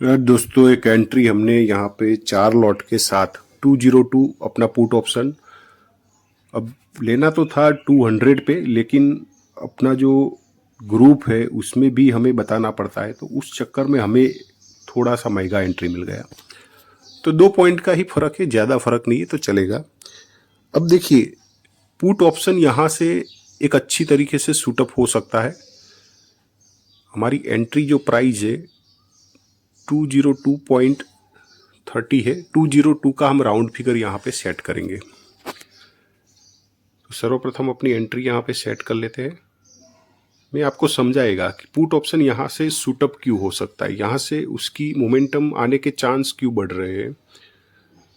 दोस्तों एक एंट्री हमने यहाँ पे 4 लॉट के साथ 202 अपना पुट ऑप्शन अब लेना तो था 200 पे, लेकिन अपना जो ग्रुप है उसमें भी हमें बताना पड़ता है, तो उस चक्कर में हमें थोड़ा सा महंगा एंट्री मिल गया। तो 2 पॉइंट का ही फ़र्क है, ज़्यादा फ़र्क नहीं है, तो चलेगा। अब देखिए पुट ऑप्शन यहाँ से एक अच्छी तरीके से सूटअप हो सकता है। हमारी एंट्री जो प्राइस है 202.30 है, 202 का हम राउंड फिगर यहाँ पे सेट करेंगे। तो सर्वप्रथम अपनी एंट्री यहाँ पे सेट कर लेते हैं। मैं आपको समझाएगा कि पुट ऑप्शन यहाँ से सूटअप क्यों हो सकता है, यहाँ से उसकी मोमेंटम आने के चांस क्यों बढ़ रहे हैं।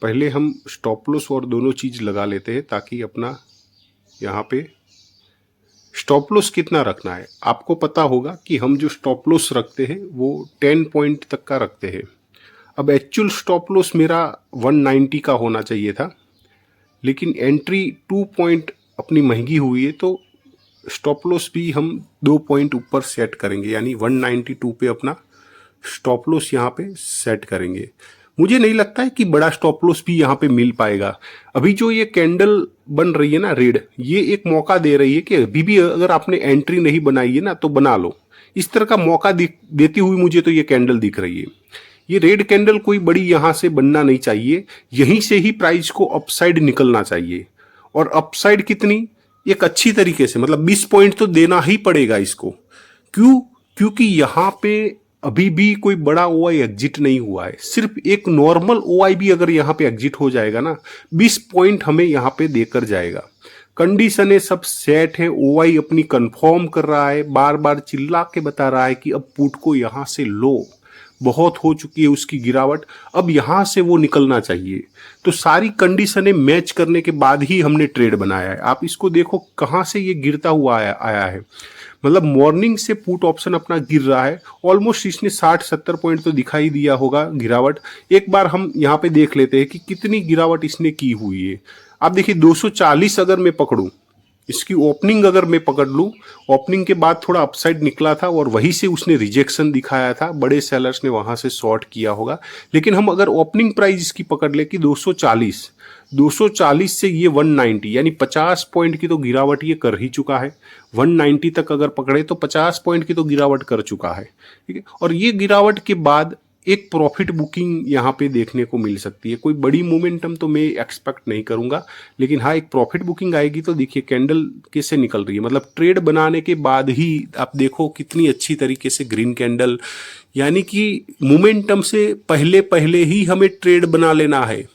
पहले हम स्टॉप लॉस और दोनों चीज़ लगा लेते हैं, ताकि अपना यहाँ पे स्टॉप लॉस कितना रखना है आपको पता होगा कि हम जो स्टॉप लॉस रखते हैं वो 10 पॉइंट तक का रखते हैं। अब एक्चुअल स्टॉप लॉस मेरा 190 का होना चाहिए था, लेकिन एंट्री 2 पॉइंट अपनी महंगी हुई है, तो स्टॉप लॉस भी हम 2 पॉइंट ऊपर सेट करेंगे, यानी 192 पे अपना स्टॉप लॉस यहाँ पे सेट करेंगे। मुझे नहीं लगता है कि बड़ा स्टॉप लॉस भी यहाँ पे मिल पाएगा। अभी जो ये कैंडल बन रही है ना रेड, ये एक मौका दे रही है कि अभी भी अगर आपने एंट्री नहीं बनाई है ना तो बना लो। इस तरह का मौका देती हुई मुझे तो ये कैंडल दिख रही है। ये रेड कैंडल कोई बड़ी यहाँ से बनना नहीं चाहिए, यहीं से ही प्राइस को अपसाइड निकलना चाहिए। और अपसाइड कितनी, एक अच्छी तरीके से, मतलब 20 पॉइंट तो देना ही पड़ेगा इसको। क्यों? क्योंकि यहाँ पे अभी भी कोई बड़ा ओआई एग्जिट नहीं हुआ है। सिर्फ एक नॉर्मल ओआई भी अगर यहाँ पे एग्जिट हो जाएगा ना, 20 पॉइंट हमें यहाँ पे देकर जाएगा। कंडीशनें सब सेट है, ओआई अपनी कंफर्म कर रहा है, बार बार चिल्ला के बता रहा है कि अब पुट को यहाँ से लो, बहुत हो चुकी है उसकी गिरावट, अब यहाँ से वो निकलना चाहिए। तो सारी कंडीशनें मैच करने के बाद ही हमने ट्रेड बनाया है। आप इसको देखो कहाँ से ये गिरता हुआ आया है। मतलब मॉर्निंग से पुट ऑप्शन अपना गिर रहा है, ऑलमोस्ट इसने 60-70 पॉइंट तो दिखाई दिया होगा गिरावट। एक बार हम यहाँ पे देख लेते हैं कि कितनी गिरावट इसने की हुई है। आप देखिए 240 अगर मैं पकड़ूं, इसकी ओपनिंग अगर मैं पकड़ लूँ, ओपनिंग के बाद थोड़ा अपसाइड निकला था और वहीं से उसने रिजेक्शन दिखाया था, बड़े सेलर्स ने वहां से शॉर्ट किया होगा। लेकिन हम अगर ओपनिंग प्राइस इसकी पकड़ ले कि 240 से ये 190, यानी 50 पॉइंट की तो गिरावट ये कर ही चुका है। 190 तक अगर पकड़े तो 50 पॉइंट की तो गिरावट कर चुका है, ठीक है। और ये गिरावट के बाद एक प्रॉफिट बुकिंग यहाँ पे देखने को मिल सकती है। कोई बड़ी मोमेंटम तो मैं एक्सपेक्ट नहीं करूंगा, लेकिन हाँ एक प्रॉफिट बुकिंग आएगी। तो देखिए कैंडल कैसे निकल रही है, मतलब ट्रेड बनाने के बाद ही आप देखो कितनी अच्छी तरीके से ग्रीन कैंडल, यानी कि मोमेंटम से पहले पहले ही हमें ट्रेड बना लेना है।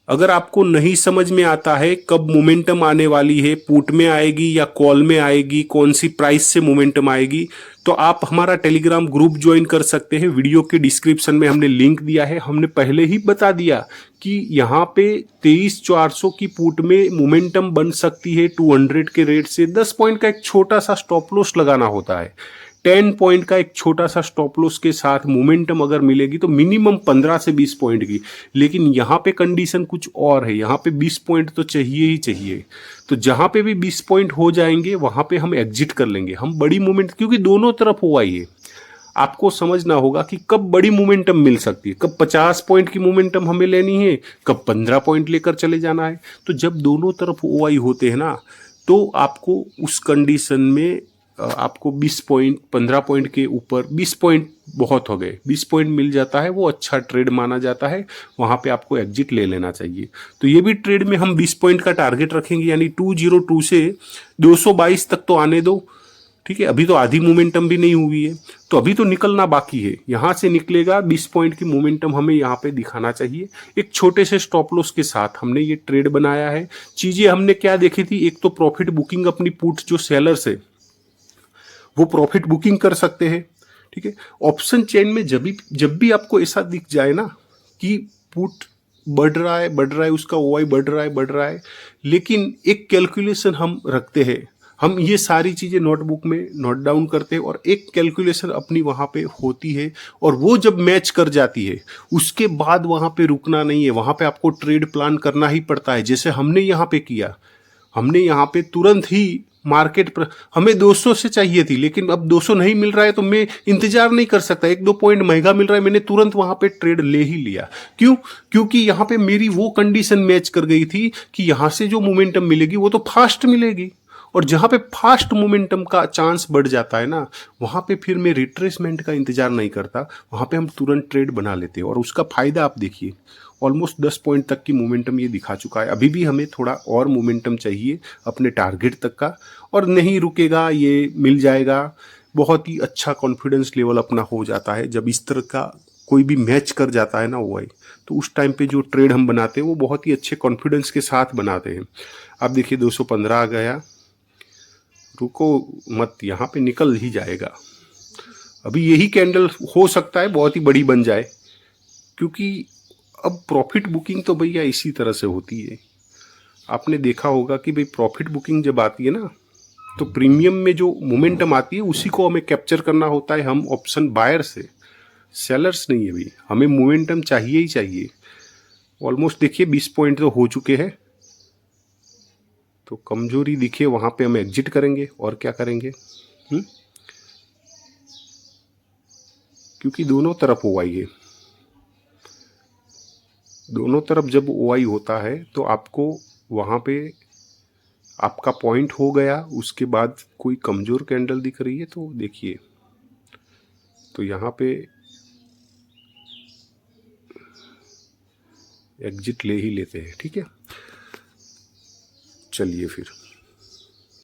अगर आपको नहीं समझ में आता है कब मोमेंटम आने वाली है, पुट में आएगी या कॉल में आएगी, कौन सी प्राइस से मोमेंटम आएगी, तो आप हमारा टेलीग्राम ग्रुप ज्वाइन कर सकते हैं। वीडियो के डिस्क्रिप्शन में हमने लिंक दिया है। हमने पहले ही बता दिया कि यहाँ पे 23,400 की पुट में मोमेंटम बन सकती है 200 के रेट से। 10 पॉइंट का एक छोटा सा स्टॉप लॉस लगाना होता है, 10 पॉइंट का एक छोटा सा स्टॉप लॉस के साथ मोमेंटम अगर मिलेगी तो मिनिमम 15 से 20 पॉइंट की। लेकिन यहाँ पे कंडीशन कुछ और है, यहाँ पे 20 पॉइंट तो चाहिए ही चाहिए। तो जहाँ पे भी 20 पॉइंट हो जाएंगे वहाँ पे हम एग्जिट कर लेंगे। हम बड़ी मूवमेंट, क्योंकि दोनों तरफ हुआ ही है, आपको समझना होगा कि कब बड़ी मोमेंटम मिल सकती है, कब 50 पॉइंट की मोमेंटम हमें लेनी है, कब 15 पॉइंट लेकर चले जाना है। तो जब दोनों तरफ ओआई होते हैं ना, तो आपको उस कंडीशन में आपको 20 पॉइंट, 15 पॉइंट के ऊपर 20 पॉइंट बहुत हो गए, 20 पॉइंट मिल जाता है, वो अच्छा ट्रेड माना जाता है। वहाँ पे आपको एग्जिट ले लेना चाहिए। तो ये भी ट्रेड में हम 20 पॉइंट का टारगेट रखेंगे, यानी 202 से 222 तक तो आने दो, ठीक है। अभी तो आधी मोमेंटम भी नहीं हुई है, तो अभी तो निकलना बाकी है। यहाँ से निकलेगा 20 पॉइंट की मोमेंटम हमें यहाँ पे दिखाना चाहिए। एक छोटे से स्टॉप लॉस के साथ हमने ये ट्रेड बनाया है। चीज़ें हमने क्या देखी थी, एक तो प्रॉफिट बुकिंग, अपनी पुट जो सेलर्स है वो प्रॉफिट बुकिंग कर सकते हैं, ठीक है। ऑप्शन चेन में जब भी आपको ऐसा दिख जाए ना कि पुट बढ़ रहा है उसका ओआई बढ़ रहा है, लेकिन एक कैलकुलेशन हम रखते हैं, हम ये सारी चीज़ें नोटबुक में नोट डाउन करते हैं और एक कैलकुलेशन अपनी वहाँ पे होती है। और वो जब मैच कर जाती है उसके बाद वहाँ पे रुकना नहीं है, वहाँ पे आपको ट्रेड प्लान करना ही पड़ता है। जैसे हमने यहाँ पे किया, हमने यहाँ पे तुरंत ही मार्केट पर हमें 200 से चाहिए थी, लेकिन अब 200 नहीं मिल रहा है तो मैं इंतजार नहीं कर सकता। 1-2 पॉइंट महंगा मिल रहा है, मैंने तुरंत वहां पे ट्रेड ले ही लिया। क्यों? क्योंकि यहाँ पे मेरी वो कंडीशन मैच कर गई थी कि यहाँ से जो मोमेंटम मिलेगी वो तो फास्ट मिलेगी, और जहां पे फास्ट मोमेंटम का चांस बढ़ जाता है ना, वहां पे फिर मैं रिट्रेसमेंट का इंतजार नहीं करता, वहां पे हम तुरंत ट्रेड बना लेते हैं। और उसका फायदा आप देखिए, ऑलमोस्ट 10 पॉइंट तक की मोमेंटम ये दिखा चुका है। अभी भी हमें थोड़ा और मोमेंटम चाहिए अपने टारगेट तक का, और नहीं रुकेगा, ये मिल जाएगा। बहुत ही अच्छा कॉन्फिडेंस लेवल अपना हो जाता है जब इस तरह का कोई भी मैच कर जाता है ना वो, तो उस टाइम पे जो ट्रेड हम बनाते हैं वो बहुत ही अच्छे कॉन्फिडेंस के साथ बनाते हैं। आप देखिए 215 आ गया, रुको मत, यहाँ पे निकल ही जाएगा। अभी यही कैंडल हो सकता है बहुत ही बड़ी बन जाए, क्योंकि अब प्रॉफिट बुकिंग तो भैया इसी तरह से होती है। आपने देखा होगा कि भाई प्रॉफिट बुकिंग जब आती है ना, तो प्रीमियम में जो मोमेंटम आती है उसी को हमें कैप्चर करना होता है। हम ऑप्शन बायर से, सेलर्स नहीं है भाई, हमें मोमेंटम चाहिए ही चाहिए। ऑलमोस्ट देखिए 20 पॉइंट तो हो चुके हैं, तो कमजोरी दिखे वहां पे हम एग्जिट करेंगे और क्या करेंगे। क्योंकि दोनों तरफ ओआई है, दोनों तरफ जब ओआई होता है तो आपको वहां पे आपका पॉइंट हो गया, उसके बाद कोई कमजोर कैंडल दिख रही है तो देखिए, तो यहाँ पे एग्जिट ले ही लेते हैं। ठीक है, चलिए फिर।